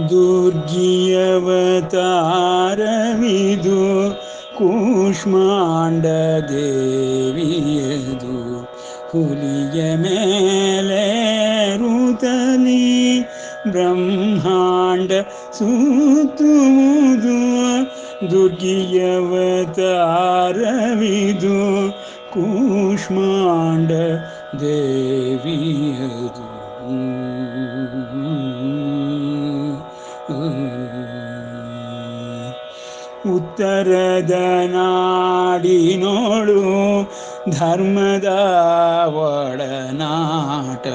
ದುರ್ಗಿಯವತಾರವಿದು ಕೂಷ್ಮಾಂಡ ದೇವಿಯದು ಹುಲಿಯ ಮೇಲೆ ಋತಲಿ ಬ್ರಹ್ಮಾಂಡ ಸುತ್ತುವುದು. ದುರ್ಗಿಯವತಾರವಿದು ಕೂಷ್ಮಾಂಡ ದೇವಿಯದು. ಉತ್ತರದ ನಾಡಿನೋಳು ಧರ್ಮದ ಒಡನಾಟ,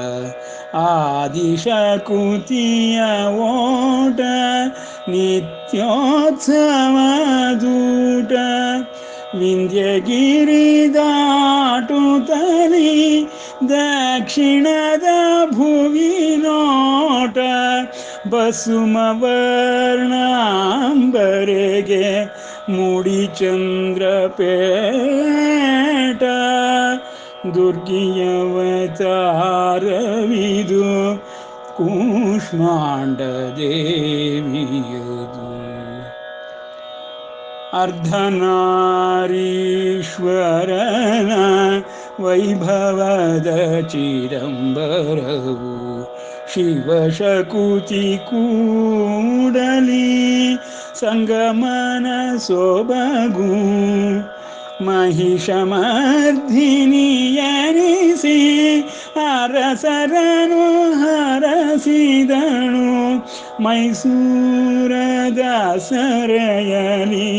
ಆದಿಶಕುತಿಯ ಓಟ ನಿತ್ಯೋತ್ಸವದೂಟ. ವಿಂಧ್ಯಗಿರಿ ದಾಟುತ್ತಲಿ ದಕ್ಷಿಣದ ಭುವಿ ನೋಟ, ಬಸುಮವರ್ಣಾಂಬರೆಗೆ ಮುಡಿಚಂದ್ರಪೇಟ. ದುರ್ಗಿಯವತಾರವಿದು ಕೂಷ್ಮಾಂಡ ದೇವಿಯದು. ಅರ್ಧನಾರೀಶ್ವರನ ವೈಭವದ ಚಿದಂಬರವು, ಶಿವಶಕುತಿ ಕೂಡಲಿ ಸಂಗಮನ ಸೊಬಗು. ಮಹಿಷಮರ್ಧಿನಿಯನಿಸಿ ಅರಸರನು ಹರಸಿದನು, ಮೈಸೂರದ ಸರೆಯಲಿ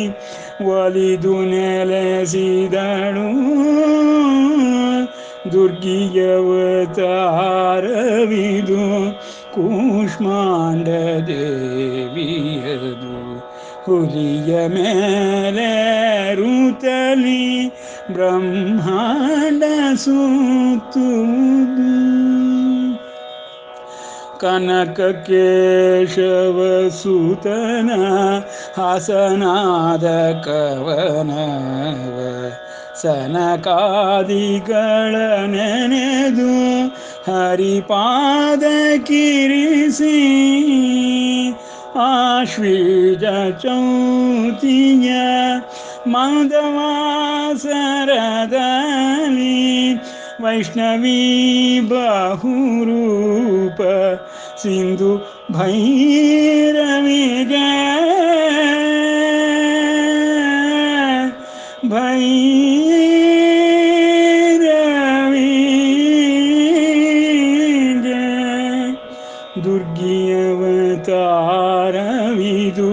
ಒಲಿದು ನೆಲೆಸಿದಳು. ದುರ್ಗಿಯವತಾರವಿದು ಕೂಷ್ಮಾಂಡ ದೇವಿಯದು ಹುಲಿಯ ಮೇಲೆ ಋತಲಿ ಬ್ರಹ್ಮಾಂಡ ಸುತ್ತುವುದು. ಕನಕ ಕೇಶವ ಸುತನ ಹಸನಾದ ಕವನವ, ಸನಕಾದಿಗಳ ನೆನೆದು ಹರಿಪಾದ ಕಿರಿಸಿ. ಆಶ್ವೀಜ ಚೌತಿಯ ಮಂದವಾಸರದಲ್ಲಿ ವೈಷ್ಣವಿ ಬಹುರೂಪ ಸಿಂಧು ಭೈರವಿಗೆ ದುರ್ಗಿಯವತಾರವಿದು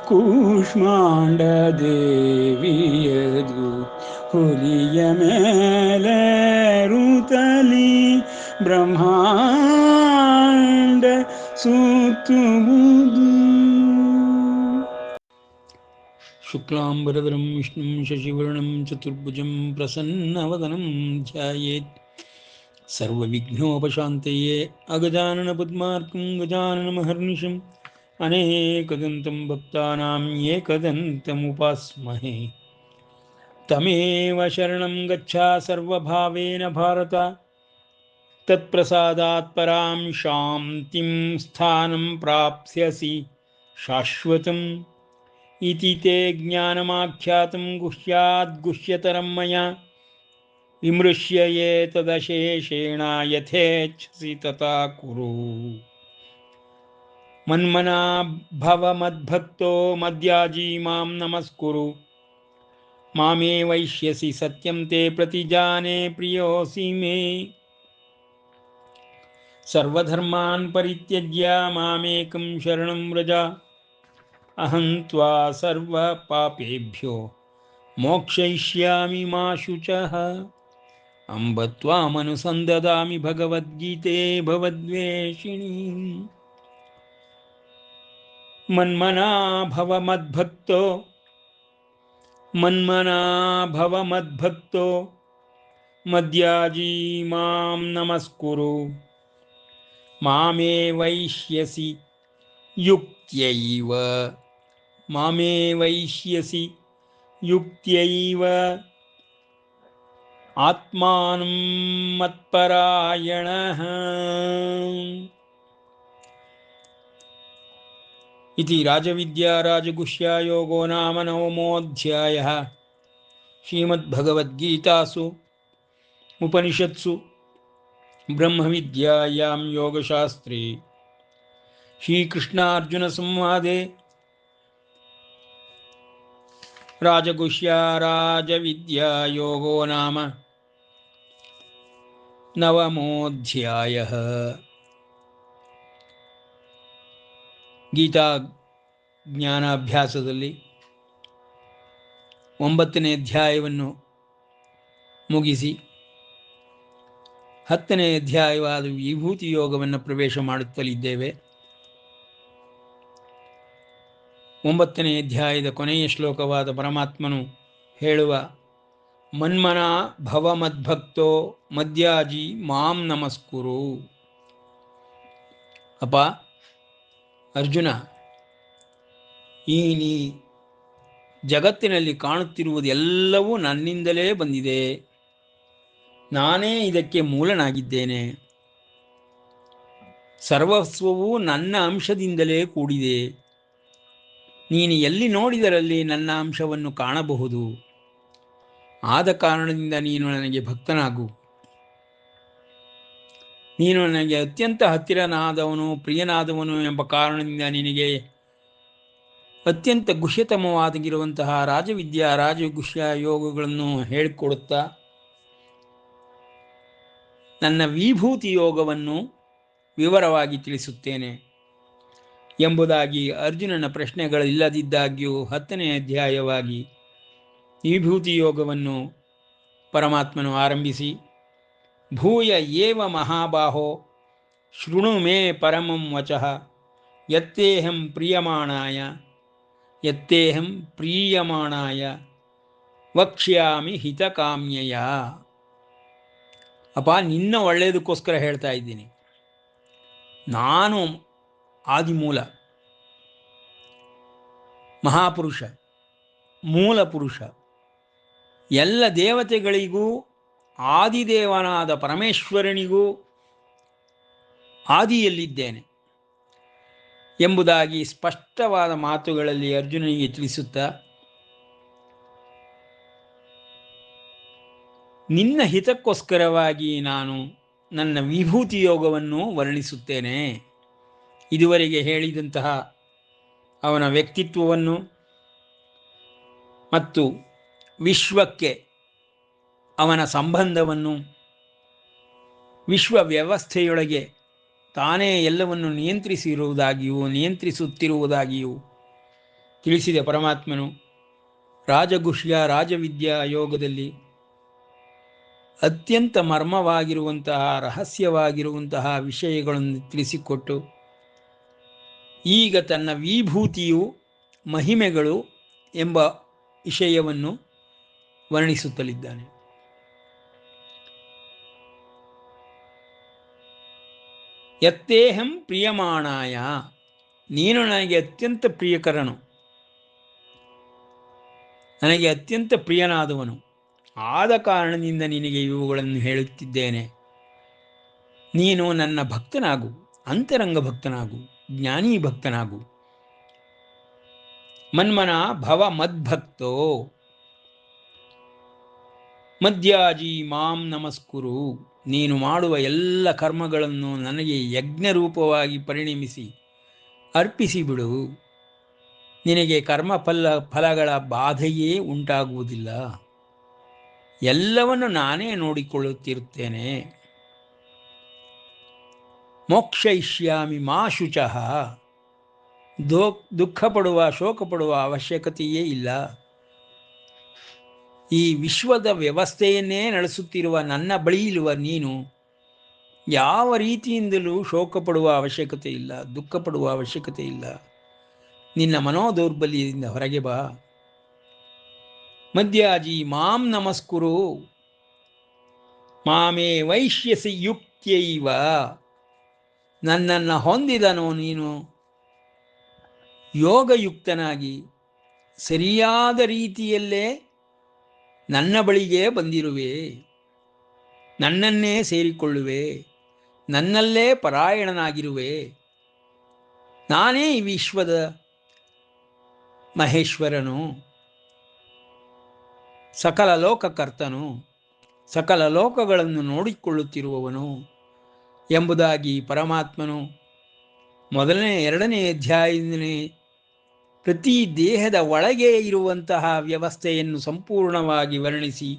ಕೂಷ್ಮಾಂಡ ದೇವಿಯದು ಹುಲಿಯ ಮೇಲೆ ಋತಲಿ ಬ್ರಹ್ಮಾಂಡ ಸುತ್ತುವುದು. ಶುಕ್ಲಾಂಬರಧರಂ ವಿಷ್ಣುಂ ಶಶಿವರ್ಣಂ ಚತುರ್ಭುಜಂ ಪ್ರಸನ್ನವದನಂ ಧ್ಯಾಯೇತ್ ಸರ್ವವಿಘ್ನೋಪಶಾಂತಯೇ. ಅಗಜಾನನ ಪದ್ಮಾರ್ಕಂ ಗಜಾನನಮಹರ್ನಿಶಂ ಅನೇಕದಂತಂ ಭಕ್ತಾನಾಂ ಏಕದಂತಮುಪಾಸ್ಮಹೇ. ತಮೇವ ಶರಣಂ ಗಚ್ಚ ಸರ್ವಭಾವೇನ ಭಾರತ, ತತ್ಪ್ರಸಾದಾತ್ ಪರಾಂ ಶಾಂತಿಂ ಸ್ಥಾನಂ ಪ್ರಾಪ್ಸ್ಯಸಿ ಶಾಶ್ವತಂ. ಇತಿ ತೇ ಜ್ಞಾನಮಾಖ್ಯಾತಂ ಗುಹ್ಯಾದ್ ಗುಹ್ಯತರಂ ಮಯಾ, ವಿಮೃಶ್ಯ ಏತದಶೇಷೇಣ ಯಥೇಚ್ಛಸಿ ತಥಾ ಕುರು. ಮನ್ಮನಾ ಭವ ಮದ್ಭಕ್ತೋ ಮದ್ಯಾಜೀ ಮಾಂ ನಮಸ್ಕುರು. ಮಾಮೇ ವೈಷ್ಯಸಿ ಸತ್ಯಂ ತೇ ಪ್ರತಿಜಾನೆ ಪ್ರಿಯೋಸಿ ಮೇ. ಸರ್ವಧರ್ಮಾನ್ ಪರಿತ್ಯಜ್ಯ ಮಾಮೇಕಂ ಶರಣಂ ವ್ರಜ, ಅಹಂ ತ್ವಾ ಸರ್ವ ಪಾಪೇಭ್ಯೋ ಮೋಕ್ಷಯಿಷ್ಯಾಮಿ ಮಾ ಶುಚಃ. ಅಂಬ ತ್ವಾಮನುಸಂದದಾಮಿ ಭಗವದ್ಗೀತೆ ಭವದ್ವೇಷಿಣಿ. ಮನ್ಮನಾ ಭವ ಮದ್ಭಕ್ತೋ ಮನ್ಮನಾ ಭವ ಮದ್ಭಕ್ತೋ ಮದ್ಯಾಜೀ ಮಾಂ ನಮಸ್ಕುರು. ಮಾಮೇ ವೈಷ್ಯಸಿ ಯುಕ್ತ್ಯೈವ ಮಾಮೇ ವೈಷ್ಯಸಿ ಯುಕ್ತ್ಯೈವ ಆತ್ಮಾನಂ ಮತ್ಪರಾಯಣಃ. ಇತಿ ರಾಜವಿದ್ಯಾ ರಾಜಗುಹ್ಯ ಯೋಗೋ ನಾಮ ನವಮೋಧ್ಯಾಯಃ. ಶ್ರೀಮದ್ಭಗವದ್ಗೀತಾಸು ಉಪನಿಷತ್ಸು ಬ್ರಹ್ಮವಿದ್ಯಾಯಾಂ ಯೋಗಶಾಸ್ತ್ರೇ ಶ್ರೀಕೃಷ್ಣಾರ್ಜುನ ಸಂವಾದೆ ರಾಜಗುಹ್ಯ ರಾಜವಿದ್ಯಾ ಯೋಗೋ ನಾಮ ನವಮೋಧ್ಯಾಯಃ. ಗೀತಾ ಜ್ಞಾನಾಭ್ಯಾಸದಲ್ಲಿ 9ನೇ ಅಧ್ಯಾಯವನ್ನು ಮುಗಿಸಿ 10ನೇ ಅಧ್ಯಾಯವಾದ ವಿಭೂತಿ ಯೋಗವನ್ನು ಪ್ರವೇಶ ಮಾಡುತ್ತಲಿದ್ದೇವೆ. 9ನೇ ಅಧ್ಯಾಯದ ಕೊನೆಯ ಶ್ಲೋಕವಾದ ಪರಮಾತ್ಮನು ಹೇಳುವ ಮನ್ಮನ ಭವ ಮದ್ಭಕ್ತೋ ಮದ್ಯಾಜಿ ಮಾಂ ನಮಸ್ಕುರು. ಅಪ್ಪ ಅರ್ಜುನ, ಈ ನೀ ಜಗತ್ತಿನಲ್ಲಿ ಕಾಣುತ್ತಿರುವುದೆಲ್ಲವೂ ನನ್ನಿಂದಲೇ ಬಂದಿದೆ. ನಾನೇ ಇದಕ್ಕೆ ಮೂಲನಾಗಿದ್ದೇನೆ. ಸರ್ವಸ್ವವೂ ನನ್ನ ಅಂಶದಿಂದಲೇ ಕೂಡಿದೆ. ನೀನು ಎಲ್ಲಿ ನೋಡಿದರಲ್ಲಿ ನನ್ನ ಅಂಶವನ್ನು ಕಾಣಬಹುದು. ಆದ ಕಾರಣದಿಂದ ನೀನು ನನಗೆ ಭಕ್ತನಾಗು. ನೀನು ನನಗೆ ಅತ್ಯಂತ ಹತ್ತಿರನಾದವನು, ಪ್ರಿಯನಾದವನು ಎಂಬ ಕಾರಣದಿಂದ ನಿನಗೆ ಅತ್ಯಂತ ಗುಹ್ಯತಮವಾಗಿರುವಂತಹ ರಾಜವಿದ್ಯಾ ರಾಜಗುಹ್ಯ ಯೋಗಗಳನ್ನು ಹೇಳಿಕೊಡುತ್ತಾ ನನ್ನ ವಿಭೂತಿ ಯೋಗವನ್ನು ವಿವರವಾಗಿ ತಿಳಿಸುತ್ತೇನೆ ಎಂಬುದಾಗಿ ಅರ್ಜುನನ ಪ್ರಶ್ನೆಗಳಿಲ್ಲದಿದ್ದಾಗ್ಯೂ 10ನೇ ಅಧ್ಯಾಯವಾಗಿ ವಿಭೂತಿ ಯೋಗವನ್ನು ಪರಮಾತ್ಮನು ಆರಂಭಿಸಿ ಭೂಯ ಏವ ಮಹಾಬಾಹೋ ಶೃಣು ಮೇ ಪರಮಂ ವಚಃ ಯತ್ತೇಹಂ ಪ್ರೀಯಮಾಣಾಯ ವಕ್ಷ್ಯಾಮಿ ಹಿತಕಾಮ್ಯಯ. ಅಪ್ಪ, ನಿನ್ನ ಒಳ್ಳೆಯದಕ್ಕೋಸ್ಕರ ಹೇಳ್ತಾ ಇದ್ದೀನಿ. ನಾನು ಆದಿಮೂಲ, ಮಹಾಪುರುಷ, ಮೂಲ ಪುರುಷ. ಎಲ್ಲ ದೇವತೆಗಳಿಗೂ ಆದಿದೇವನಾದ ಪರಮೇಶ್ವರನಿಗೂ ಆದಿಯಲ್ಲಿದ್ದೇನೆ ಎಂಬುದಾಗಿ ಸ್ಪಷ್ಟವಾದ ಮಾತುಗಳಲ್ಲಿ ಅರ್ಜುನನಿಗೆ ತಿಳಿಸುತ್ತಾ ನಿನ್ನ ಹಿತಕ್ಕೋಸ್ಕರವಾಗಿ ನಾನು ನನ್ನ ವಿಭೂತಿ ಯೋಗವನ್ನು ವರ್ಣಿಸುತ್ತೇನೆ. ಇದುವರೆಗೆ ಹೇಳಿದಂತಹ ಅವನ ವ್ಯಕ್ತಿತ್ವವನ್ನು ಮತ್ತು ವಿಶ್ವಕ್ಕೆ ಅವನ ಸಂಬಂಧವನ್ನು, ವಿಶ್ವ ವ್ಯವಸ್ಥೆಯೊಳಗೆ ತಾನೇ ಎಲ್ಲವನ್ನು ನಿಯಂತ್ರಿಸುತ್ತಿರುವುದಾಗಿಯೂ ತಿಳಿಸಿದ ಪರಮಾತ್ಮನು ರಾಜಗುಹ್ಯ ರಾಜವಿದ್ಯಾ ಯೋಗದಲ್ಲಿ ಅತ್ಯಂತ ಮರ್ಮವಾಗಿರುವಂತಹ, ರಹಸ್ಯವಾಗಿರುವಂತಹ ವಿಷಯಗಳನ್ನು ತಿಳಿಸಿಕೊಟ್ಟು ಈಗ ತನ್ನ ವಿಭೂತಿಯು ಮಹಿಮೆಗಳು ಎಂಬ ವಿಷಯವನ್ನು ವರ್ಣಿಸುತ್ತಲಿದ್ದಾನೆ. ಯತ್ತೇಹಂ ಪ್ರಿಯಮಾಣಾಯ, ನೀನು ನನಗೆ ಅತ್ಯಂತ ಪ್ರಿಯಕರನು, ನನಗೆ ಅತ್ಯಂತ ಪ್ರಿಯನಾದವನು. ಆದ ಕಾರಣದಿಂದ ನಿನಗೆ ಇವುಗಳನ್ನು ಹೇಳುತ್ತಿದ್ದೇನೆ. ನೀನು ನನ್ನ ಭಕ್ತನಾಗು, ಅಂತರಂಗ ಭಕ್ತನಾಗು, ಜ್ಞಾನಿ ಭಕ್ತನಾಗು. ಮನ್ಮನ ಭವ ಮದ್ಭಕ್ತೋ ಮದ್ಯಾಜಿ ಮಾಂ ನಮಸ್ಕುರು. ನೀನು ಮಾಡುವ ಎಲ್ಲ ಕರ್ಮಗಳನ್ನು ನನಗೆ ಯಜ್ಞರೂಪವಾಗಿ ಪರಿಣಮಿಸಿ ಅರ್ಪಿಸಿಬಿಡು. ನಿನಗೆ ಫಲಗಳ ಬಾಧೆಯೇ ಉಂಟಾಗುವುದಿಲ್ಲ. ಎಲ್ಲವನ್ನು ನಾನೇ ನೋಡಿಕೊಳ್ಳುತ್ತಿರುತ್ತೇನೆ. ಮೋಕ್ಷಯಿಷ್ಯಾಮಿ ಮಾ ಶುಚಃ. ದುಃಖ ಪಡುವ, ಶೋಕ ಪಡುವ ಅವಶ್ಯಕತೆಯೇ ಇಲ್ಲ. ಈ ವಿಶ್ವದ ವ್ಯವಸ್ಥೆಯನ್ನೇ ನಡೆಸುತ್ತಿರುವ ನನ್ನ ಬಳಿ ಇರುವ ನೀನು ಯಾವ ರೀತಿಯಿಂದಲೂ ಶೋಕ ಪಡುವ ಅವಶ್ಯಕತೆ ಇಲ್ಲ, ದುಃಖ ಪಡುವ ಅವಶ್ಯಕತೆ ಇಲ್ಲ. ನಿನ್ನ ಮನೋದೌರ್ಬಲ್ಯದಿಂದ ಹೊರಗೆ ಬಾ. ಮದ್ಯಾಜಿ ಮಾಂ ನಮಸ್ಕುರು ಮಾಮೇ ವೈಶ್ಯಸಿ ಯುಕ್ತ್ಯೈವ. ನನ್ನನ್ನು ಹೊಂದಿದನು ನೀನು ಯೋಗಯುಕ್ತನಾಗಿ ಸರಿಯಾದ ರೀತಿಯಲ್ಲೇ ನನ್ನ ಬಳಿಗೆ ಬಂದಿರುವೆ. ನನ್ನನ್ನೇ ಸೇರಿಕೊಳ್ಳುವೆ, ನನ್ನಲ್ಲೇ ಪರಾಯಣನಾಗಿರುವೆ. ನಾನೇ ಈ ವಿಶ್ವದ ಮಹೇಶ್ವರನು, ಸಕಲ ಲೋಕಕರ್ತನು, ಸಕಲ ಲೋಕಗಳನ್ನು ನೋಡಿಕೊಳ್ಳುತ್ತಿರುವವನು ಎಂಬುದಾಗಿ ಪರಮಾತ್ಮನು ಮೊದಲನೇ 2ನೇ ಅಧ್ಯಾಯದಲ್ಲಿ ಪ್ರತಿ ದೇಹದ ಒಳಗೆ ಇರುವಂತಹ ವ್ಯವಸ್ಥೆಯನ್ನು ಸಂಪೂರ್ಣವಾಗಿ ವರ್ಣಿಸಿ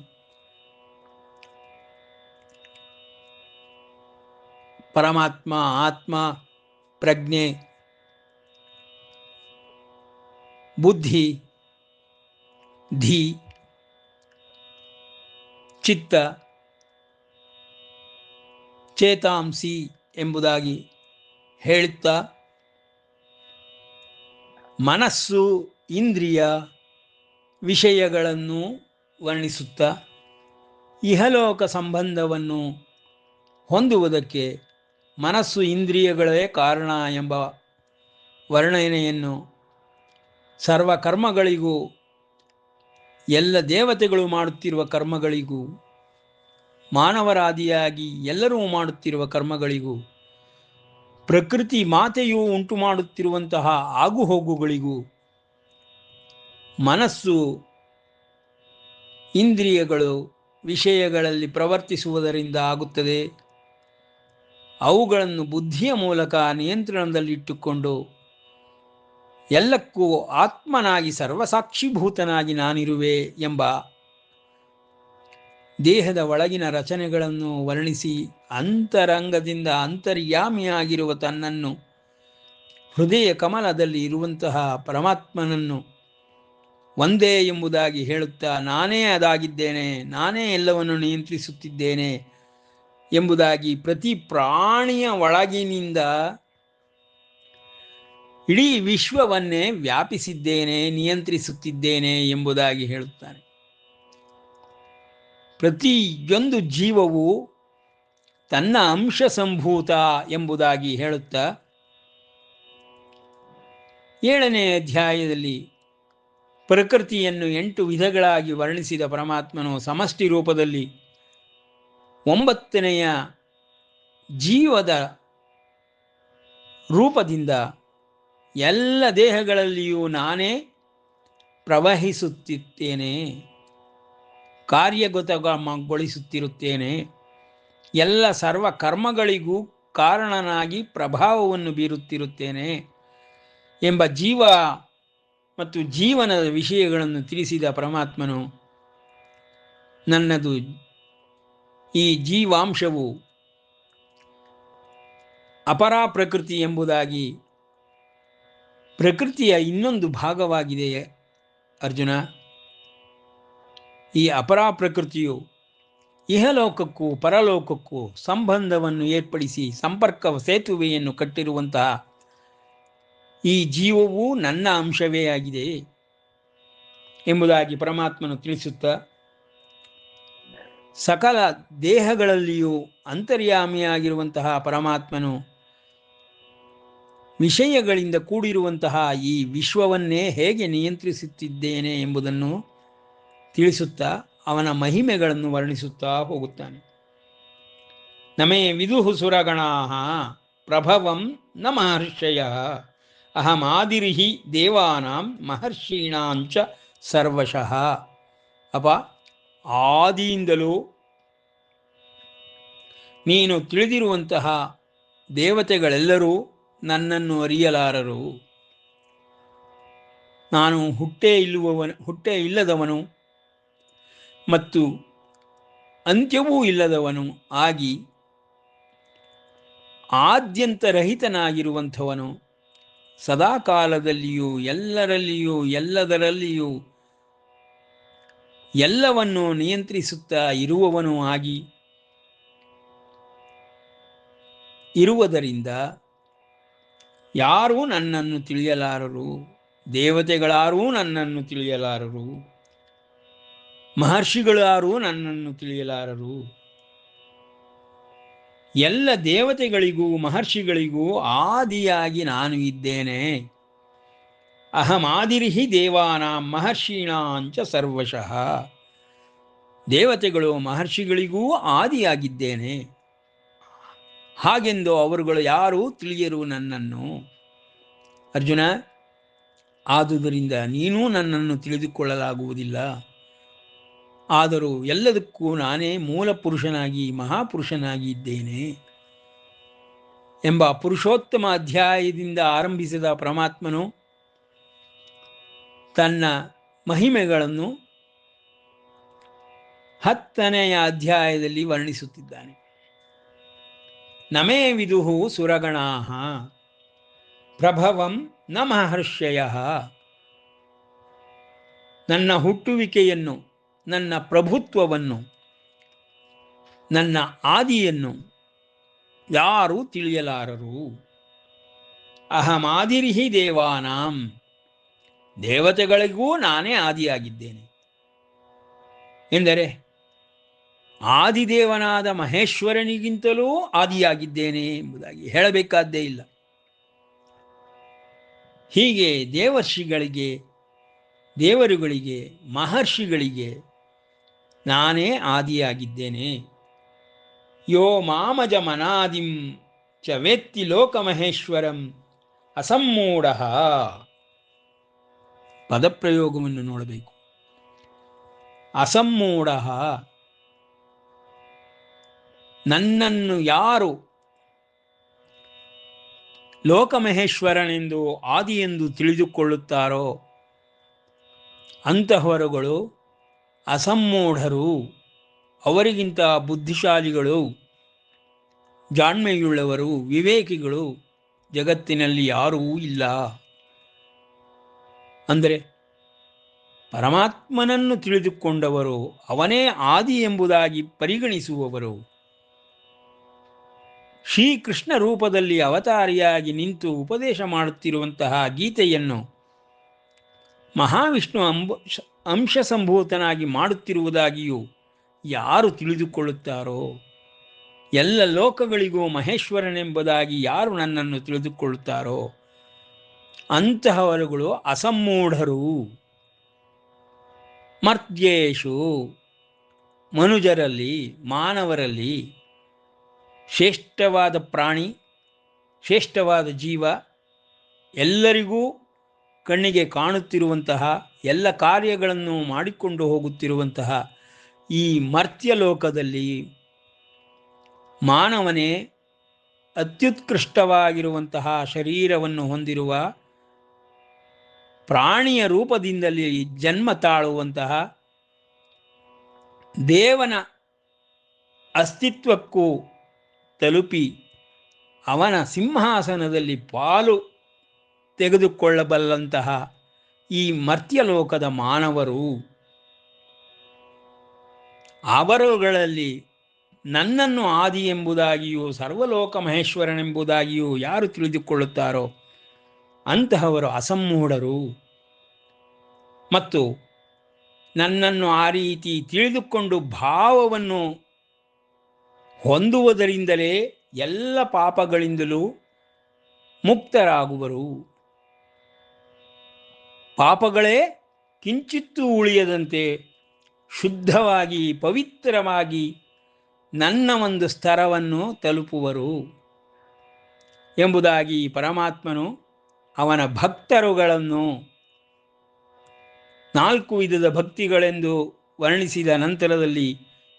ಪರಮಾತ್ಮ, ಆತ್ಮ, ಪ್ರಜ್ಞೆ, ಬುದ್ಧಿ, ಧಿ, ಚಿತ್ತ, ಚೇತಾಂಸಿ ಎಂಬುದಾಗಿ ಹೇಳುತ್ತಾ ಮನಸ್ಸು, ಇಂದ್ರಿಯ, ವಿಷಯಗಳನ್ನು ವರ್ಣಿಸುತ್ತಾ ಇಹಲೋಕ ಸಂಬಂಧವನ್ನು ಹೊಂದುವುದಕ್ಕೆ ಮನಸ್ಸು, ಇಂದ್ರಿಯಗಳೇ ಕಾರಣ ಎಂಬ ವರ್ಣನೆಯನ್ನು ಸರ್ವ ಕರ್ಮಗಳಿಗೂ, ಎಲ್ಲ ದೇವತೆಗಳು ಮಾಡುತ್ತಿರುವ ಕರ್ಮಗಳಿಗೂ, ಮಾನವರಾದಿಯಾಗಿ ಎಲ್ಲರೂ ಮಾಡುತ್ತಿರುವ ಕರ್ಮಗಳಿಗೂ, ಪ್ರಕೃತಿ ಮಾತೆಯು ಉಂಟು ಮಾಡುತ್ತಿರುವಂತಹ ಆಗುಹೋಗುಗಳಿಗೂ ಮನಸ್ಸು, ಇಂದ್ರಿಯಗಳು ವಿಷಯಗಳಲ್ಲಿ ಪ್ರವರ್ತಿಸುವುದರಿಂದ ಆಗುತ್ತದೆ. ಅವುಗಳನ್ನು ಬುದ್ಧಿಯ ಮೂಲಕ ನಿಯಂತ್ರಣದಲ್ಲಿಟ್ಟುಕೊಂಡು ಎಲ್ಲಕ್ಕೂ ಆತ್ಮನಾಗಿ ಸರ್ವಸಾಕ್ಷಿಭೂತನಾಗಿ ನಾನಿರುವೆ ಎಂಬ ದೇಹದ ಒಳಗಿನ ರಚನೆಗಳನ್ನು ವರ್ಣಿಸಿ ಅಂತರಂಗದಿಂದ ಅಂತರ್ಯಾಮಿಯಾಗಿರುವ ತನ್ನನ್ನು ಹೃದಯ ಕಮಲದಲ್ಲಿ ಇರುವಂತಹ ಪರಮಾತ್ಮನನ್ನು ಒಂದೇ ಎಂಬುದಾಗಿ ಹೇಳುತ್ತಾ ನಾನೇ ಅದಾಗಿದ್ದೇನೆ, ನಾನೇ ಎಲ್ಲವನ್ನು ನಿಯಂತ್ರಿಸುತ್ತಿದ್ದೇನೆ ಎಂಬುದಾಗಿ ಪ್ರತಿ ಪ್ರಾಣಿಯ ಒಳಗಿನಿಂದ ಇಡೀ ವಿಶ್ವವನ್ನೇ ವ್ಯಾಪಿಸಿದ್ದೇನೆ, ನಿಯಂತ್ರಿಸುತ್ತಿದ್ದೇನೆ ಎಂಬುದಾಗಿ ಹೇಳುತ್ತಾನೆ. ಪ್ರತಿಯೊಂದು ಜೀವವು ತನ್ನ ಅಂಶ ಸಂಭೂತ ಎಂಬುದಾಗಿ ಹೇಳುತ್ತಾ 7ನೇ ಅಧ್ಯಾಯದಲ್ಲಿ ಪ್ರಕೃತಿಯನ್ನು 8 ವಿಧಗಳಾಗಿ ವರ್ಣಿಸಿದ ಪರಮಾತ್ಮನು ಸಮಷ್ಟಿ ರೂಪದಲ್ಲಿ 9ನೆಯ ಜೀವದ ರೂಪದಿಂದ ಎಲ್ಲ ದೇಹಗಳಲ್ಲಿಯೂ ನಾನೇ ಪ್ರವಹಿಸುತ್ತಿದ್ದೇನೆ, ಕಾರ್ಯಗತಗೊಳಿಸುತ್ತಿರುತ್ತೇನೆ, ಎಲ್ಲ ಸರ್ವ ಕರ್ಮಗಳಿಗೂ ಕಾರಣನಾಗಿ ಪ್ರಭಾವವನ್ನು ಬೀರುತ್ತಿರುತ್ತೇನೆ ಎಂಬ ಜೀವ ಮತ್ತು ಜೀವನದ ವಿಷಯಗಳನ್ನು ತಿಳಿಸಿದ ಪರಮಾತ್ಮನು ನನ್ನದು ಈ ಜೀವಾಂಶವು ಅಪರಾ ಪ್ರಕೃತಿ ಎಂಬುದಾಗಿ ಪ್ರಕೃತಿಯ ಇನ್ನೊಂದು ಭಾಗವಾಗಿದೆ ಅರ್ಜುನ. ಈ ಅಪರಾ ಪ್ರಕೃತಿಯು ಇಹಲೋಕಕ್ಕೂ ಪರಲೋಕಕ್ಕೂ ಸಂಬಂಧವನ್ನು ಏರ್ಪಡಿಸಿ ಸಂಪರ್ಕ ಸೇತುವೆಯನ್ನು ಕಟ್ಟಿರುವಂತಹ ಈ ಜೀವವು ನನ್ನ ಅಂಶವೇ ಆಗಿದೆ ಎಂಬುದಾಗಿ ಪರಮಾತ್ಮನು ತಿಳಿಸುತ್ತಾ ಸಕಲ ದೇಹಗಳಲ್ಲಿಯೂ ಅಂತರ್ಯಾಮಿಯಾಗಿರುವಂತಹ ಪರಮಾತ್ಮನು ವಿಷಯಗಳಿಂದ ಕೂಡಿರುವಂತಹ ಈ ವಿಶ್ವವನ್ನೇ ಹೇಗೆ ನಿಯಂತ್ರಿಸುತ್ತಿದ್ದೇನೆ ಎಂಬುದನ್ನು ತಿಳಿಸುತ್ತಾ ಅವನ ಮಹಿಮೆಗಳನ್ನು ವರ್ಣಿಸುತ್ತಾ ಹೋಗುತ್ತಾನೆ. ನಮೇ ವಿದುಹು ಸುರಗಣಾಃ ಪ್ರಭವಂ ನ ಮಹರ್ಷಯಃ ಅಹಮಾದಿರ್ಹಿ ದೇವಾನಾಂ ಮಹರ್ಷೀಣಾಂಚ ಸರ್ವಶಃ. ಅಪ ಆದಿಯಿಂದಲೂ ನೀನು ತಿಳಿದಿರುವಂತಹ ದೇವತೆಗಳೆಲ್ಲರೂ ನನ್ನನ್ನು ಅರಿಯಲಾರರು. ನಾನು ಹುಟ್ಟೇ ಇಲ್ಲದವನು ಮತ್ತು ಅಂತ್ಯವೂ ಇಲ್ಲದವನು ಆಗಿ ಆದ್ಯಂತರಹಿತನಾಗಿರುವಂಥವನು, ಸದಾಕಾಲದಲ್ಲಿಯೂ ಎಲ್ಲರಲ್ಲಿಯೂ ಎಲ್ಲದರಲ್ಲಿಯೂ ಎಲ್ಲವನ್ನು ನಿಯಂತ್ರಿಸುತ್ತಾ ಇರುವವನು ಆಗಿ ಇರುವುದರಿಂದ ಯಾರೂ ನನ್ನನ್ನು ತಿಳಿಯಲಾರರು, ದೇವತೆಗಳಾರೂ ನನ್ನನ್ನು ತಿಳಿಯಲಾರರು, ಮಹರ್ಷಿಗಳಾರೂ ನನ್ನನ್ನು ತಿಳಿಯಲಾರರು. ಎಲ್ಲ ದೇವತೆಗಳಿಗೂ ಮಹರ್ಷಿಗಳಿಗೂ ಆದಿಯಾಗಿ ನಾನು ಇದ್ದೇನೆ. ಅಹಮಾದಿರ್ಹಿ ದೇವಾನಾಂ ಮಹರ್ಷೀಣಾಂಚ ಸರ್ವಶಃ. ದೇವತೆಗಳು ಮಹರ್ಷಿಗಳಿಗೂ ಆದಿಯಾಗಿದ್ದೇನೆ. ಹಾಗೆಂದು ಅವರುಗಳು ಯಾರೂ ತಿಳಿಯರು ನನ್ನನ್ನು. ಅರ್ಜುನ, ಆದುದರಿಂದ ನೀನೂ ನನ್ನನ್ನು ತಿಳಿದುಕೊಳ್ಳಲಾಗುವುದಿಲ್ಲ. ಆದರೂ ಎಲ್ಲದಕ್ಕೂ ನಾನೇ ಮೂಲ ಪುರುಷನಾಗಿ ಮಹಾಪುರುಷನಾಗಿ ಇದ್ದೇನೆ ಎಂಬ ಪುರುಷೋತ್ತಮ ಅಧ್ಯಾಯದಿಂದ ಆರಂಭಿಸಿದ ಪರಮಾತ್ಮನು ತನ್ನ ಮಹಿಮೆಗಳನ್ನು 10ನೆಯ ಅಧ್ಯಾಯದಲ್ಲಿ ವರ್ಣಿಸುತ್ತಿದ್ದಾನೆ. ನಮೇ ವಿದುಹು ಸುರಗಣಾಃ ಪ್ರಭವಂ ನ ಮಹರ್ಷಯಃ. ನನ್ನ ಹುಟ್ಟುವಿಕೆಯನ್ನು, ನನ್ನ ಪ್ರಭುತ್ವವನ್ನು, ನನ್ನ ಆದಿಯನ್ನು ಯಾರೂ ತಿಳಿಯಲಾರರು. ಅಹಮಾದಿರ್ಹಿ ದೇವಾನಾಂ. ದೇವತೆಗಳಿಗೂ ನಾನೇ ಆದಿಯಾಗಿದ್ದೇನೆ ಎಂದರೆ ಆದಿದೇವನಾದ ಮಹೇಶ್ವರನಿಗಿಂತಲೂ ಆದಿಯಾಗಿದ್ದೇನೆ ಎಂಬುದಾಗಿ ಹೇಳಬೇಕಾದ್ದೇ ಇಲ್ಲ. ಹೀಗೆ ದೇವರ್ಷಿಗಳಿಗೆ, ದೇವರುಗಳಿಗೆ, ಮಹರ್ಷಿಗಳಿಗೆ ನಾನೇ ಆದಿಯಾಗಿದ್ದೇನೆ. ಯೋ ಮಾಮಜ ಮನಾದಿಂ ಚ ವೇತ್ತಿ ಲೋಕಮಹೇಶ್ವರಂ ಅಸಮ್ಮೂಢ. ಪದಪ್ರಯೋಗವನ್ನು ನೋಡಬೇಕು. ಅಸಮ್ಮೂಢ, ನನ್ನನ್ನು ಯಾರು ಲೋಕಮಹೇಶ್ವರನೆಂದು ಆದಿಯೆಂದು ತಿಳಿದುಕೊಳ್ಳುತ್ತಾರೋ ಅಂತಹವರುಗಳು ಅಸಮ್ಮೂಢರು. ಅವರಿಗಿಂತ ಬುದ್ಧಿಶಾಲಿಗಳು, ಜಾಣ್ಮೆಯುಳ್ಳವರು, ವಿವೇಕಿಗಳು ಜಗತ್ತಿನಲ್ಲಿ ಯಾರೂ ಇಲ್ಲ. ಅಂದರೆ ಪರಮಾತ್ಮನನ್ನು ತಿಳಿದುಕೊಂಡವರು, ಅವನೇ ಆದಿ ಎಂಬುದಾಗಿ ಪರಿಗಣಿಸುವವರು, ಶ್ರೀಕೃಷ್ಣ ರೂಪದಲ್ಲಿ ಅವತಾರಿಯಾಗಿ ನಿಂತು ಉಪದೇಶ ಮಾಡುತ್ತಿರುವಂತಹ ಗೀತೆಯನ್ನು ಮಹಾವಿಷ್ಣು ಅಂಶ ಸಂಭೂತನಾಗಿ ಮಾಡುತ್ತಿರುವುದಾಗಿಯೂ ಯಾರು ತಿಳಿದುಕೊಳ್ಳುತ್ತಾರೋ, ಎಲ್ಲ ಲೋಕಗಳಿಗೂ ಮಹೇಶ್ವರನೆಂಬುದಾಗಿ ಯಾರು ನನ್ನನ್ನು ತಿಳಿದುಕೊಳ್ಳುತ್ತಾರೋ ಅಂತಹವರುಗಳು ಅಸಮ್ಮೂಢರು. ಮರ್ತ್ಯೇಷು, ಮನುಜರಲ್ಲಿ, ಮಾನವರಲ್ಲಿ ಶ್ರೇಷ್ಠವಾದ ಪ್ರಾಣಿ, ಶ್ರೇಷ್ಠವಾದ ಜೀವ, ಎಲ್ಲರಿಗೂ ಕಣ್ಣಿಗೆ ಕಾಣುತ್ತಿರುವಂತಹ, ಎಲ್ಲ ಕಾರ್ಯಗಳನ್ನು ಮಾಡಿಕೊಂಡು ಹೋಗುತ್ತಿರುವಂತಹ ಈ ಮರ್ತ್ಯಲೋಕದಲ್ಲಿ ಮಾನವನೇ ಅತ್ಯುತ್ಕೃಷ್ಟವಾಗಿರುವಂತಹ ಶರೀರವನ್ನು ಹೊಂದಿರುವ, ಪ್ರಾಣಿಯ ರೂಪದಿಂದಲೇ ಜನ್ಮ ತಾಳುವಂತಹ, ದೇವನ ಅಸ್ತಿತ್ವಕ್ಕೂ ತಲುಪಿ ಅವನ ಸಿಂಹಾಸನದಲ್ಲಿ ಪಾಲು ತೆಗೆದುಕೊಳ್ಳಬಲ್ಲಂತಹ ಈ ಮರ್ತ್ಯಲೋಕದ ಮಾನವರು, ಅವರುಗಳಲ್ಲಿ ನನ್ನನ್ನು ಆದಿ ಎಂಬುದಾಗಿಯೂ ಸರ್ವಲೋಕ ಮಹೇಶ್ವರನೆಂಬುದಾಗಿಯೂ ಯಾರು ತಿಳಿದುಕೊಳ್ಳುತ್ತಾರೋ ಅಂತಹವರು ಅಸಮ್ಮೂಢರು. ಮತ್ತು ನನ್ನನ್ನು ಆ ರೀತಿ ತಿಳಿದುಕೊಂಡು ಭಾವವನ್ನು ಹೊಂದುವುದರಿಂದಲೇ ಎಲ್ಲ ಪಾಪಗಳಿಂದಲೂ ಮುಕ್ತರಾಗುವರು. ಪಾಪಗಳೇ ಕಿಂಚಿತ್ತೂ ಉಳಿಯದಂತೆ ಶುದ್ಧವಾಗಿ ಪವಿತ್ರವಾಗಿ ನನ್ನ ಒಂದು ಸ್ತರವನ್ನು ತಲುಪುವರು ಎಂಬುದಾಗಿ ಪರಮಾತ್ಮನು ಅವನ ಭಕ್ತರುಗಳನ್ನು 4 ವಿಧದ ಭಕ್ತಿಗಳೆಂದು ವರ್ಣಿಸಿದ ನಂತರದಲ್ಲಿ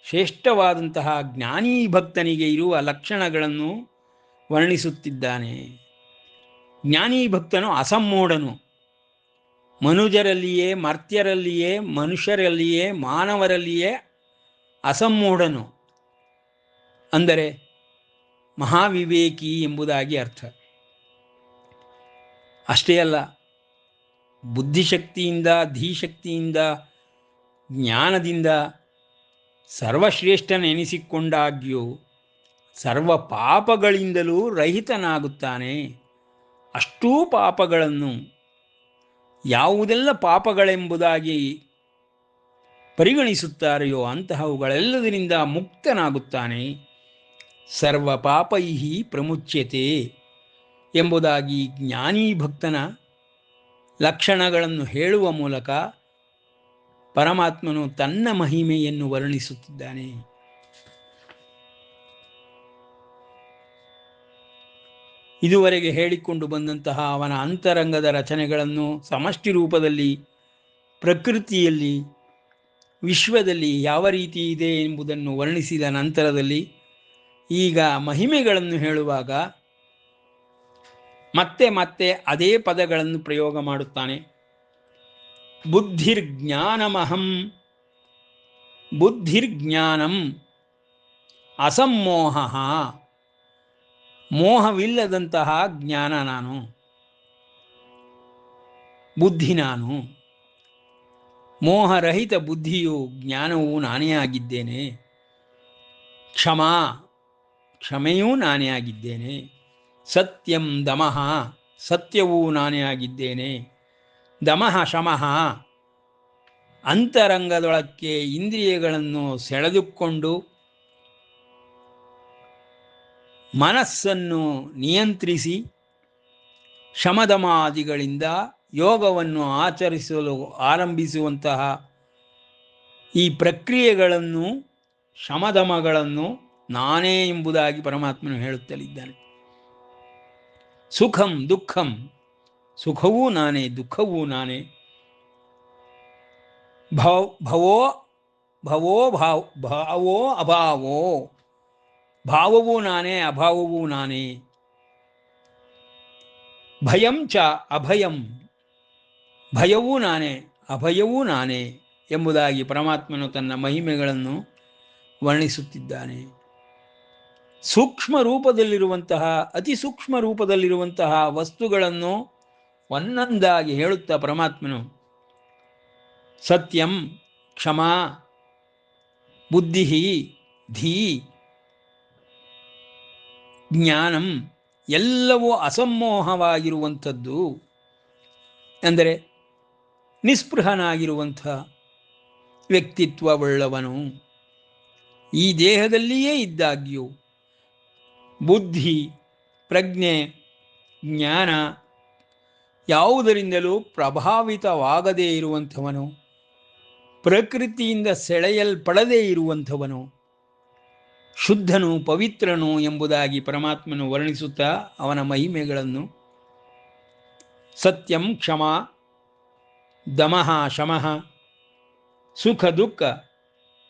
ಶ್ರೇಷ್ಠವಾದಂತಹ ಜ್ಞಾನೀ ಭಕ್ತನಿಗೆ ಇರುವ ಲಕ್ಷಣಗಳನ್ನು ವರ್ಣಿಸುತ್ತಿದ್ದಾನೆ. ಜ್ಞಾನೀ ಭಕ್ತನು ಅಸಮ್ಮೂಢನು. ಮನುಜರಲ್ಲಿಯೇ, ಮರ್ತ್ಯರಲ್ಲಿಯೇ, ಮನುಷ್ಯರಲ್ಲಿಯೇ, ಮಾನವರಲ್ಲಿಯೇ ಅಸಮ್ಮೂಢನು. ಅಂದರೆ ಮಹಾವಿವೇಕಿ ಎಂಬುದಾಗಿ ಅರ್ಥ. ಅಷ್ಟೇ ಅಲ್ಲ, ಬುದ್ಧಿಶಕ್ತಿಯಿಂದ, ಧೀಶಕ್ತಿಯಿಂದ, ಜ್ಞಾನದಿಂದ ಸರ್ವಶ್ರೇಷ್ಠನೆನಿಸಿಕೊಂಡಾಗ್ಯೂ ಸರ್ವ ಪಾಪಗಳಿಂದಲೂ ರಹಿತನಾಗುತ್ತಾನೆ. ಅಷ್ಟೂ ಪಾಪಗಳನ್ನು, ಯಾವುದೆಲ್ಲ ಪಾಪಗಳೆಂಬುದಾಗಿ ಪರಿಗಣಿಸುತ್ತಾರೆಯೋ ಅಂತಹವುಗಳೆಲ್ಲದರಿಂದ ಮುಕ್ತನಾಗುತ್ತಾನೆ. ಸರ್ವ ಪಾಪೈಹಿ ಪ್ರಮುಚ್ಯತೆ ಎಂಬುದಾಗಿ ಜ್ಞಾನೀ ಭಕ್ತನ ಲಕ್ಷಣಗಳನ್ನು ಹೇಳುವ ಮೂಲಕ ಪರಮಾತ್ಮನು ತನ್ನ ಮಹಿಮೆಯನ್ನು ವರ್ಣಿಸುತ್ತಿದ್ದಾನೆ. ಇದುವರೆಗೆ ಹೇಳಿಕೊಂಡು ಬಂದಂತಹ ಅವನ ಅಂತರಂಗದ ರಚನೆಗಳನ್ನು ಸಮಷ್ಟಿ ರೂಪದಲ್ಲಿ, ಪ್ರಕೃತಿಯಲ್ಲಿ, ವಿಶ್ವದಲ್ಲಿ ಯಾವ ರೀತಿ ಇದೆ ಎಂಬುದನ್ನು ವರ್ಣಿಸಿದ ನಂತರದಲ್ಲಿ ಈಗ ಮಹಿಮೆಗಳನ್ನು ಹೇಳುವಾಗ ಮತ್ತೆ ಮತ್ತೆ ಅದೇ ಪದಗಳನ್ನು ಪ್ರಯೋಗ ಮಾಡುತ್ತಾನೆ. ಬುದ್ಧಿರ್ಜ್ಞಾನಮಹಂ, ಬುದ್ಧಿರ್ಜ್ಞಾನಂ ಅಸಮ್ಮೋಹ, ಮೋಹವಿಲ್ಲದಂತಹ ಜ್ಞಾನ ನಾನು, ಬುದ್ಧಿ ನಾನು, ಮೋಹರಹಿತ ಬುದ್ಧಿಯು ಜ್ಞಾನವೂ ನಾನೇ ಆಗಿದ್ದೇನೆ. ಕ್ಷಮಾ, ಕ್ಷಮೆಯೂ ನಾನೇ ಆಗಿದ್ದೇನೆ. ಸತ್ಯಂ ದಮಃ, ಸತ್ಯವೂ ನಾನೇ ಆಗಿದ್ದೇನೆ. ದಮಃ ಶಮಃ, ಅಂತರಂಗದೊಳಕ್ಕೆ ಇಂದ್ರಿಯಗಳನ್ನು ಸೆಳೆದುಕೊಂಡು ಮನಸ್ಸನ್ನು ನಿಯಂತ್ರಿಸಿ ಶಮದಮಾದಿಗಳಿಂದ ಯೋಗವನ್ನು ಆಚರಿಸಲು ಆರಂಭಿಸುವಂತಹ ಈ ಪ್ರಕ್ರಿಯೆಗಳನ್ನು, ಶಮದಮಗಳನ್ನು ನಾನೇ ಎಂಬುದಾಗಿ ಪರಮಾತ್ಮನು ಹೇಳುತ್ತಲಿದ್ದಾನೆ. ಸುಖಂ ದುಃಖಂ, ಸುಖವೂ ನಾನೇ, ದುಃಖವೂ ನಾನೇ. ಭವೋ ಭಾವೋ ಅಭಾವೋ, ಭಾವವೂ ನಾನೇ, ಅಭಾವವೂ ನಾನೇ. ಭಯಂ ಚ ಅಭಯಂ, ಭಯವೂ ನಾನೇ, ಅಭಯವೂ ನಾನೇ ಎಂಬುದಾಗಿ ಪರಮಾತ್ಮನು ತನ್ನ ಮಹಿಮೆಗಳನ್ನು ವರ್ಣಿಸುತ್ತಿದ್ದಾನೆ. ಸೂಕ್ಷ್ಮ ರೂಪದಲ್ಲಿರುವಂತಹ, ಅತಿ ಸೂಕ್ಷ್ಮ ರೂಪದಲ್ಲಿರುವಂತಹ ವಸ್ತುಗಳನ್ನು ಒಂದೊಂದಾಗಿ ಹೇಳುತ್ತಾ ಪರಮಾತ್ಮನು ಸತ್ಯಂ, ಕ್ಷಮಾ, ಬುದ್ಧಿ, ಧೀ, ಜ್ಞಾನಂ ಎಲ್ಲವೂ ಅಸಮ್ಮೋಹವಾಗಿರುವಂಥದ್ದು, ಅಂದರೆ ನಿಸ್ಪೃಹನಾಗಿರುವಂಥ ವ್ಯಕ್ತಿತ್ವವುಳ್ಳವನು. ಈ ದೇಹದಲ್ಲಿಯೇ ಇದ್ದಾಗ್ಯೂ ಬುದ್ಧಿ, ಪ್ರಜ್ಞೆ, ಜ್ಞಾನ ಯಾವುದರಿಂದಲೂ ಪ್ರಭಾವಿತವಾಗದೇ ಇರುವಂಥವನು, ಪ್ರಕೃತಿಯಿಂದ ಸೆಳೆಯಲ್ಪಡದೇ ಇರುವಂಥವನು, ಶುದ್ಧನು, ಪವಿತ್ರನು ಎಂಬುದಾಗಿ ಪರಮಾತ್ಮನು ವರ್ಣಿಸುತ್ತಾ ಅವನ ಮಹಿಮೆಗಳನ್ನು ಸತ್ಯಂ, ಕ್ಷಮಾ, ದಮಃ, ಶಮಃ, ಸುಖ ದುಃಖ,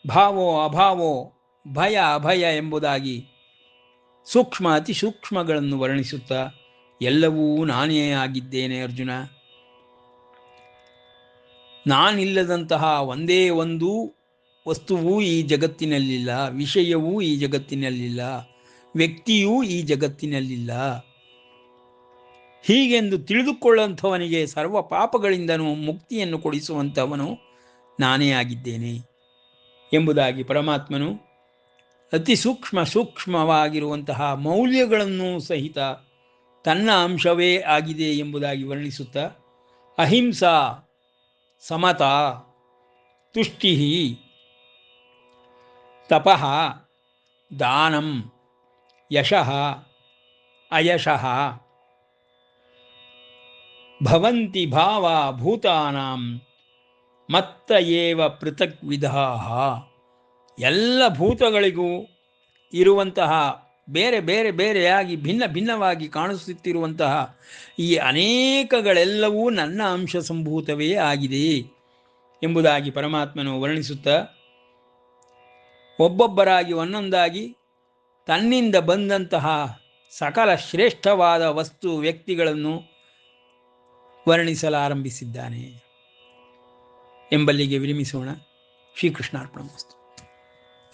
ಭಾವೋ ಅಭಾವೋ, ಭಯ ಅಭಯ ಎಂಬುದಾಗಿ ಸೂಕ್ಷ್ಮ ಅತಿ ಸೂಕ್ಷ್ಮಗಳನ್ನು ವರ್ಣಿಸುತ್ತಾ ಎಲ್ಲವೂ ನಾನೇ ಆಗಿದ್ದೇನೆ ಅರ್ಜುನ. ನಾನಿಲ್ಲದಂತಹ ಒಂದೇ ಒಂದು ವಸ್ತುವೂ ಈ ಜಗತ್ತಿನಲ್ಲಿಲ್ಲ, ವಿಷಯವೂ ಈ ಜಗತ್ತಿನಲ್ಲಿಲ್ಲ, ವ್ಯಕ್ತಿಯೂ ಈ ಜಗತ್ತಿನಲ್ಲಿಲ್ಲ. ಹೀಗೆಂದು ತಿಳಿದುಕೊಳ್ಳುವಂಥವನಿಗೆ ಸರ್ವ ಪಾಪಗಳಿಂದನೂ ಮುಕ್ತಿಯನ್ನು ಕೊಡಿಸುವಂಥವನು ನಾನೇ ಆಗಿದ್ದೇನೆ ಎಂಬುದಾಗಿ ಪರಮಾತ್ಮನು ಅತಿ ಸೂಕ್ಷ್ಮವಾಗಿರುವಂತಹ ಮೌಲ್ಯಗಳನ್ನು ಸಹಿತ ತನ್ನ ಅಂಶವೇ ಆಗಿದೆ ಎಂಬುದಾಗಿ ವರ್ಣಿಸುತ್ತಾ ಅಹಿಂಸಾ, ಸಮತಾ, ತುಷ್ಟಿ, ತಪಃ, ದಾನಂ, ಯಶಃ, ಅಯಶಃ ಭವಂತಿ ಭಾವ ಭೂತಾನಾಂ ಮತ್ತ ಏವ ಪೃಥಕ್ ವಿಧಾಃ. ಎಲ್ಲ ಭೂತಗಳಿಗೂ ಇರುವಂತಹ ಬೇರೆ ಬೇರೆ ಬೇರೆಯಾಗಿ ಭಿನ್ನ ಭಿನ್ನವಾಗಿ ಕಾಣಿಸುತ್ತಿರುವಂತಹ ಈ ಅನೇಕಗಳೆಲ್ಲವೂ ನನ್ನ ಅಂಶ ಸಂಭೂತವೇ ಆಗಿದೆ ಎಂಬುದಾಗಿ ಪರಮಾತ್ಮನು ವರ್ಣಿಸುತ್ತಾ ಒಬ್ಬೊಬ್ಬರಾಗಿ ಒಂದೊಂದಾಗಿ ತನ್ನಿಂದ ಬಂದಂತಹ ಸಕಲ ಶ್ರೇಷ್ಠವಾದ ವಸ್ತು ವ್ಯಕ್ತಿಗಳನ್ನು ವರ್ಣಿಸಲಾರಂಭಿಸಿದ್ದಾನೆ ಎಂಬಲ್ಲಿಗೆ ವಿರಮಿಸೋಣ. ಶ್ರೀಕೃಷ್ಣಾರ್ಪಣಮಸ್ತು.